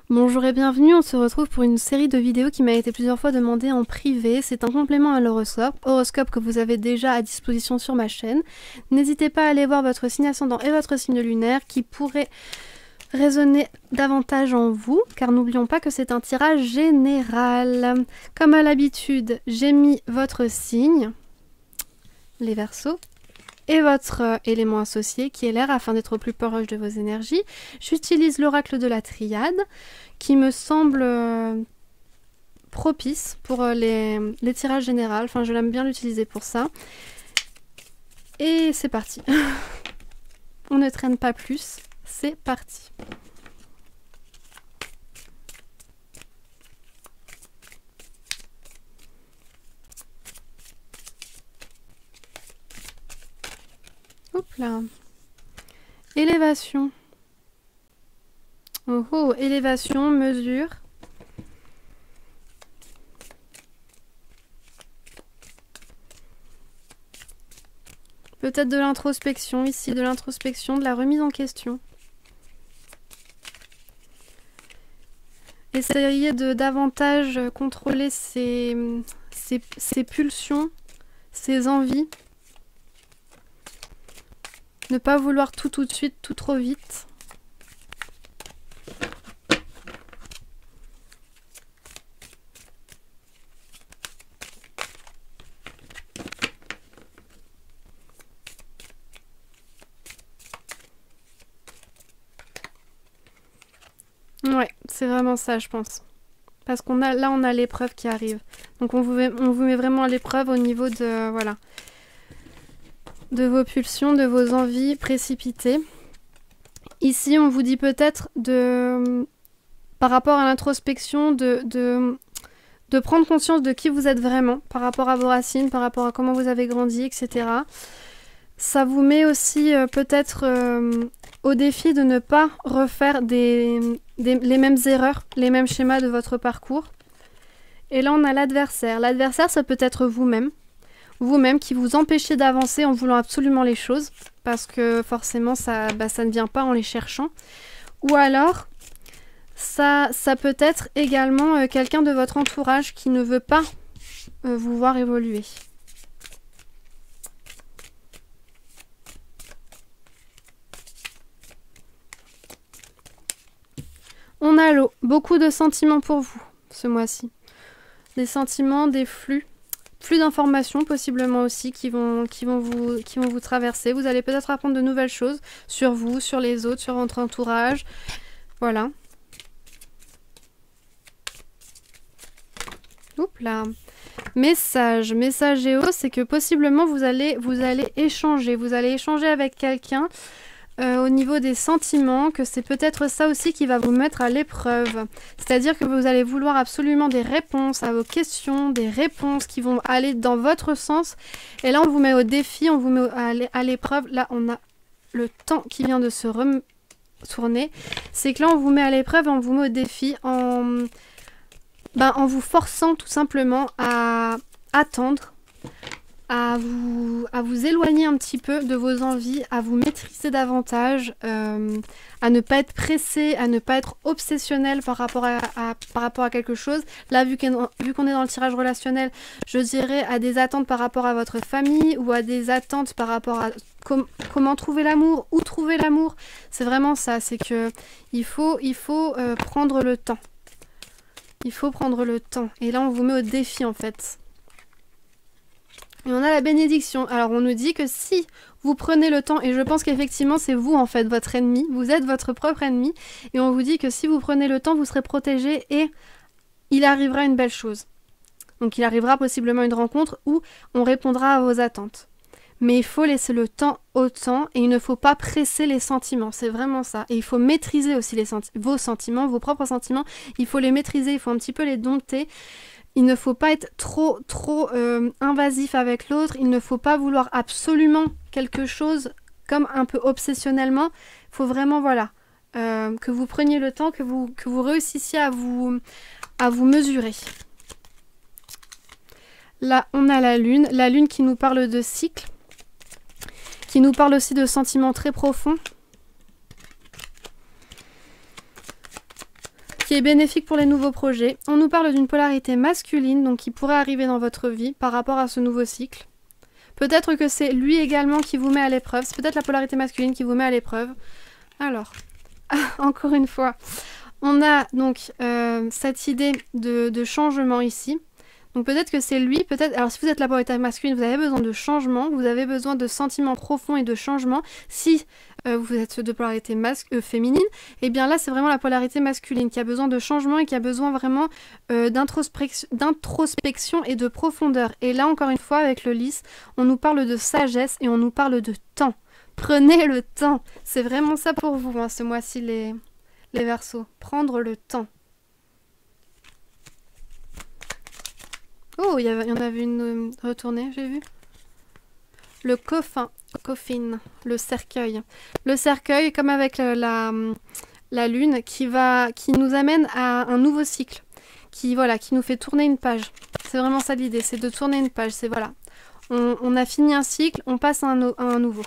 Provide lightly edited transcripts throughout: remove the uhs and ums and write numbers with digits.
Bonjour et bienvenue, on se retrouve pour une série de vidéos qui m'a été plusieurs fois demandée en privé. C'est un complément à l'horoscope que vous avez déjà à disposition sur ma chaîne. N'hésitez pas à aller voir votre signe ascendant et votre signe lunaire qui pourrait résonner davantage en vous, car n'oublions pas que c'est un tirage général. Comme à l'habitude, j'ai mis votre signe, les Verseaux, et votre élément associé qui est l'air afin d'être plus proche de vos énergies. J'utilise l'oracle de la triade qui me semble propice pour les tirages généraux. Enfin, je l'aime bien l'utiliser pour ça. Et c'est parti. On ne traîne pas plus. C'est parti. Hop là. Élévation. Oh oh, élévation, mesure. Peut-être de l'introspection ici, de l'introspection, de la remise en question. Essayez de davantage contrôler ses pulsions, ses envies. Ne pas vouloir tout de suite, tout trop vite. Ouais, c'est vraiment ça, je pense. Parce qu'on a là, on a l'épreuve qui arrive. Donc on vous met vraiment à l'épreuve au niveau de voilà, de vos pulsions, de vos envies précipitées. Ici, on vous dit peut-être par rapport à l'introspection, de prendre conscience de qui vous êtes vraiment, par rapport à vos racines, par rapport à comment vous avez grandi, etc. Ça vous met aussi peut-être au défi de ne pas refaire les mêmes erreurs, les mêmes schémas de votre parcours. Et là, on a l'adversaire. L'adversaire, ça peut être vous-même. Vous-même qui vous empêchez d'avancer en voulant absolument les choses, parce que forcément, ça ne vient pas en les cherchant. Ou alors, ça peut être également quelqu'un de votre entourage qui ne veut pas vous voir évoluer. On a l'eau, beaucoup de sentiments pour vous ce mois-ci. Des sentiments, des flux d'informations possiblement aussi qui vont vous traverser. Vous allez peut-être apprendre de nouvelles choses sur vous, sur les autres, sur votre entourage. Voilà. Oups là. Message et haut, c'est que possiblement vous allez échanger. Vous allez échanger avec quelqu'un au niveau des sentiments, que c'est peut-être ça aussi qui va vous mettre à l'épreuve. C'est-à-dire que vous allez vouloir absolument des réponses à vos questions, des réponses qui vont aller dans votre sens. Et là, on vous met au défi, on vous met à l'épreuve. Là, on a le temps qui vient de se retourner. C'est que là, on vous met à l'épreuve, on vous met au défi en vous forçant tout simplement à attendre, à vous éloigner un petit peu de vos envies, à vous maîtriser davantage, à ne pas être pressé, à ne pas être obsessionnel par rapport à quelque chose. Là, vu qu'on est dans le tirage relationnel, je dirais à des attentes par rapport à votre famille ou à des attentes par rapport à comment trouver l'amour, où trouver l'amour. C'est vraiment ça, c'est que il faut prendre le temps. Il faut prendre le temps. Et là, on vous met au défi en fait. Et on a la bénédiction. Alors on nous dit que si vous prenez le temps, et je pense qu'effectivement c'est vous en fait votre ennemi, vous êtes votre propre ennemi, et on vous dit que si vous prenez le temps, vous serez protégé et il arrivera une belle chose. Donc il arrivera possiblement une rencontre où on répondra à vos attentes. Mais il faut laisser le temps au temps et il ne faut pas presser les sentiments, c'est vraiment ça. Et il faut maîtriser aussi vos sentiments, vos propres sentiments, il faut les maîtriser, il faut un petit peu les dompter. Il ne faut pas être trop invasif avec l'autre. Il ne faut pas vouloir absolument quelque chose comme un peu obsessionnellement. Il faut vraiment, voilà, que vous preniez le temps, que vous réussissiez à vous mesurer. Là, on a la lune qui nous parle de cycle, qui nous parle aussi de sentiments très profonds. qui est bénéfique pour les nouveaux projets. On nous parle d'une polarité masculine, donc qui pourrait arriver dans votre vie par rapport à ce nouveau cycle. Peut-être que c'est lui également qui vous met à l'épreuve. C'est peut-être la polarité masculine qui vous met à l'épreuve. Alors, encore une fois, on a donc cette idée de changement ici. Donc peut-être que c'est lui, peut-être... Alors si vous êtes la polarité masculine, vous avez besoin de changement, vous avez besoin de sentiments profonds et de changement. Si vous êtes de polarité féminine, et bien là c'est vraiment la polarité masculine qui a besoin de changement et qui a besoin vraiment d'introspection et de profondeur. Et là encore une fois avec le lys, on nous parle de sagesse et on nous parle de temps. Prenez le temps, c'est vraiment ça pour vous hein, ce mois-ci les Verseaux, prendre le temps. Oh, il y en avait une retournée, j'ai vu. Le coffin, le cercueil. Le cercueil, comme avec la lune, qui nous amène à un nouveau cycle, qui nous fait tourner une page. C'est vraiment ça l'idée, c'est de tourner une page. C'est voilà, on a fini un cycle, on passe à un nouveau.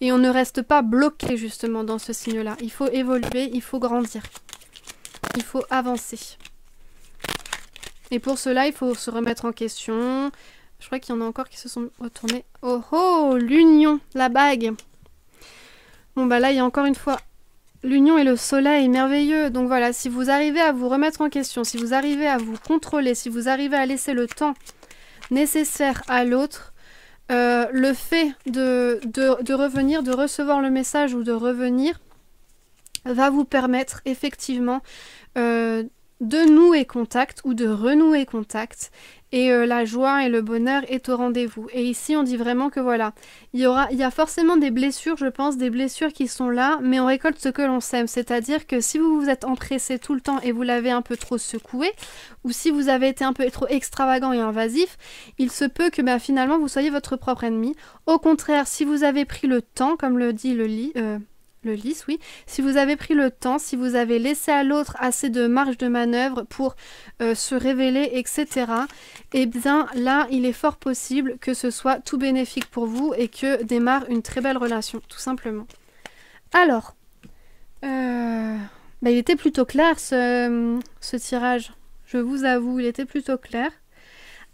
Et on ne reste pas bloqué justement dans ce signe-là. Il faut évoluer, il faut grandir, il faut avancer. Et pour cela, il faut se remettre en question. Je crois qu'il y en a encore qui se sont retournés. Oh oh, l'union, la bague. Bon bah là, il y a encore une fois l'union et le soleil, merveilleux. Donc voilà, si vous arrivez à vous remettre en question, si vous arrivez à vous contrôler, si vous arrivez à laisser le temps nécessaire à l'autre, le fait de revenir, de recevoir le message ou de revenir, va vous permettre effectivement de nouer contact ou de renouer contact et la joie et le bonheur est au rendez-vous. Et ici on dit vraiment que voilà, il y a forcément des blessures, je pense, des blessures qui sont là, mais on récolte ce que l'on sème, c'est-à-dire que si vous vous êtes empressé tout le temps et vous l'avez un peu trop secoué, ou si vous avez été un peu trop extravagant et invasif, il se peut que finalement vous soyez votre propre ennemi. Au contraire, si vous avez pris le temps, comme le dit le lys, oui. Si vous avez pris le temps, si vous avez laissé à l'autre assez de marge de manœuvre pour se révéler, etc., eh bien là, il est fort possible que ce soit tout bénéfique pour vous et que démarre une très belle relation, tout simplement. Alors, il était plutôt clair ce tirage, je vous avoue, il était plutôt clair.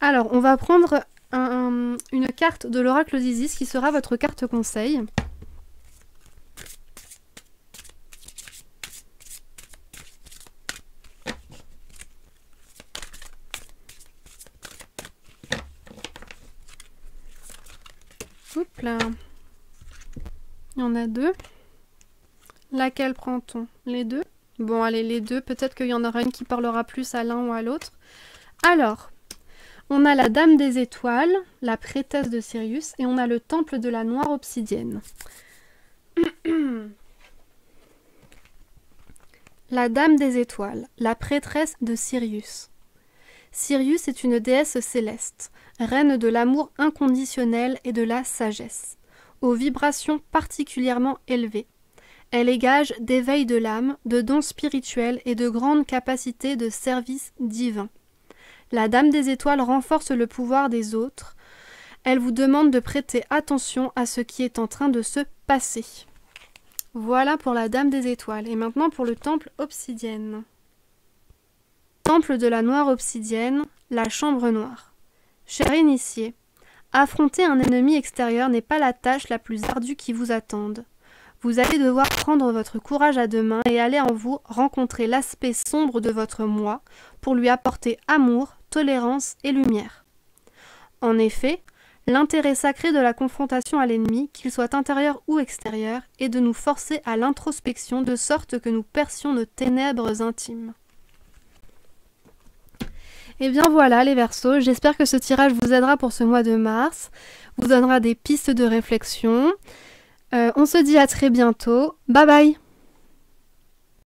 Alors, on va prendre une carte de l'oracle d'Isis qui sera votre carte conseil. Hop là. Il y en a deux. Laquelle prend-on? Les deux? Bon, allez, les deux. Peut-être qu'il y en aura une qui parlera plus à l'un ou à l'autre. Alors, on a la Dame des Étoiles, la prêtresse de Sirius, et on a le Temple de la Noire Obsidienne. La Dame des Étoiles, la prêtresse de Sirius. Sirius est une déesse céleste, reine de l'amour inconditionnel et de la sagesse, aux vibrations particulièrement élevées. Elle est gage d'éveil de l'âme, de dons spirituels et de grandes capacités de service divin. La Dame des Étoiles renforce le pouvoir des autres. Elle vous demande de prêter attention à ce qui est en train de se passer. Voilà pour la Dame des Étoiles. Et maintenant pour le Temple Obsidienne. Temple de la Noire Obsidienne, la Chambre Noire. Cher initié, affronter un ennemi extérieur n'est pas la tâche la plus ardue qui vous attende. Vous allez devoir prendre votre courage à deux mains et aller en vous rencontrer l'aspect sombre de votre moi pour lui apporter amour, tolérance et lumière. En effet, l'intérêt sacré de la confrontation à l'ennemi, qu'il soit intérieur ou extérieur, est de nous forcer à l'introspection de sorte que nous percions nos ténèbres intimes. Et bien voilà les Verseaux, j'espère que ce tirage vous aidera pour ce mois de mars, vous donnera des pistes de réflexion. On se dit à très bientôt, bye bye!